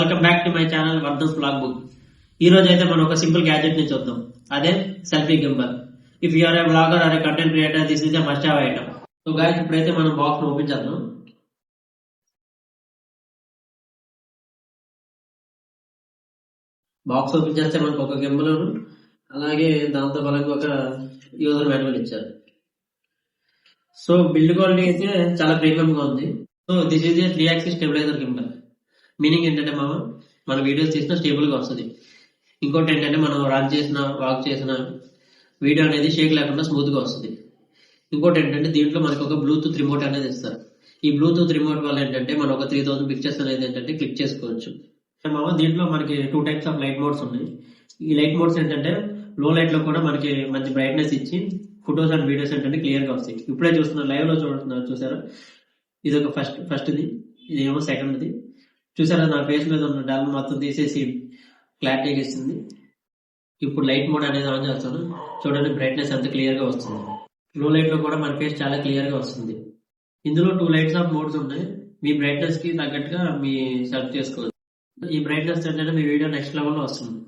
Welcome back to my channel Vardhan blog book. ఈ రోజు అయితే మనం ఒక సింపుల్ గ్యాజెట్ ని చూద్దాం, అదే selfie gimbal. If you are a blogger or a content creator, this is a must have item. So guys, ఇప్పుడైతే మనం బాక్స్ ఓపెన్ చేద్దాం. బాక్స్ ఓపెన్ చేస్తే మనకు ఒక గింబల్ అలాగే దాంతో పాటు ఒక యూజర్ మాన్యువల్ ఇచ్చారు. సో బిల్డ్ క్వాలిటీ అయితే చాలా ప్రీమియం గా ఉంది. So this is a 3 axis stabilizer gimbal. Meaning ఏంటంటే మన వీడియోస్ తీసిన స్టేబుల్ గా వస్తుంది. ఇంకోటి ఏంటంటే మనం రన్ చేసిన వాక్ చేసిన వీడియో అనేది షేక్ లేకుండా స్మూత్ గా వస్తుంది. ఇంకోటి ఏంటంటే దీంట్లో మనకి ఒక బ్లూటూత్ రిమోట్ అనేది ఇస్తారు. ఈ బ్లూటూత్ రిమోట్ వల్ల ఏంటంటే మనం ఒక 3000 పిక్చర్స్ అనేది ఏంటంటే క్లిక్ చేసుకోవచ్చు. దీంట్లో మనకి 2 టైప్స్ ఆఫ్ లైట్ మోడ్స్ ఉన్నాయి. ఈ లైట్ మోడ్స్ ఏంటంటే లో లైట్ లో కూడా మనకి మంచి బ్రైట్నెస్ ఇచ్చి ఫొటోస్ అండ్ వీడియోస్ ఏంటంటే క్లియర్ గా వస్తాయి. ఇప్పుడే చూస్తున్నారు, లైవ్ లో చూసారా, ఇది ఒక ఫస్ట్ది, ఇదేమో సెకండ్ది. చూసారా, నా ఫేస్ మీద ఉన్న డల్ మొత్తం తీసేసి క్లారిటీగా ఇస్తుంది. ఇప్పుడు లైట్ మోడ్ అనేది ఆన్ చేస్తాను, చూడండి బ్రైట్నెస్ అంత క్లియర్ గా వస్తుంది. లో లైట్ లో కూడా మన ఫేస్ చాలా క్లియర్ గా వస్తుంది. ఇందులో 2 లైట్స్ ఆఫ్ మోడ్స్ ఉన్నాయి. మీ బ్రైట్నెస్ కి తగ్గట్టుగా మీ సెలెక్ట్ చేసుకోవచ్చు. ఈ బ్రైట్నెస్ ఏంటంటే మీ వీడియో నెక్స్ట్ లెవెల్ లో వస్తుంది.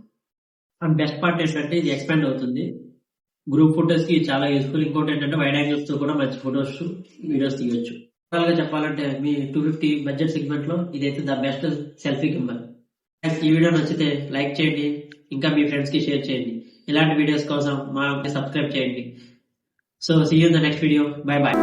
అండ్ బెస్ట్ పార్ట్ ఏంటంటే ఇది ఎక్స్పాండ్ అవుతుంది. గ్రూప్ ఫొటోస్ కి చాలా యూస్ఫుల్. ఇంకోటి ఏంటంటే వైడ్ యాంగిల్స్ తో కూడా మంచి ఫొటోస్ వీడియోస్ తీయొచ్చు. గా చెప్పాలంటే మీ 250 బడ్జెట్ సెగ్మెంట్ లో ఇదైతే ద బెస్ట్ సెల్ఫీ గింబల్. ఈ వీడియో నచ్చితే లైక్ చేయండి, ఇంకా మీ ఫ్రెండ్స్ కి షేర్ చేయండి. ఇలాంటి వీడియోస్ కోసం మా సబ్స్క్రైబ్ చేయండి. So see you in the next video. Bye bye.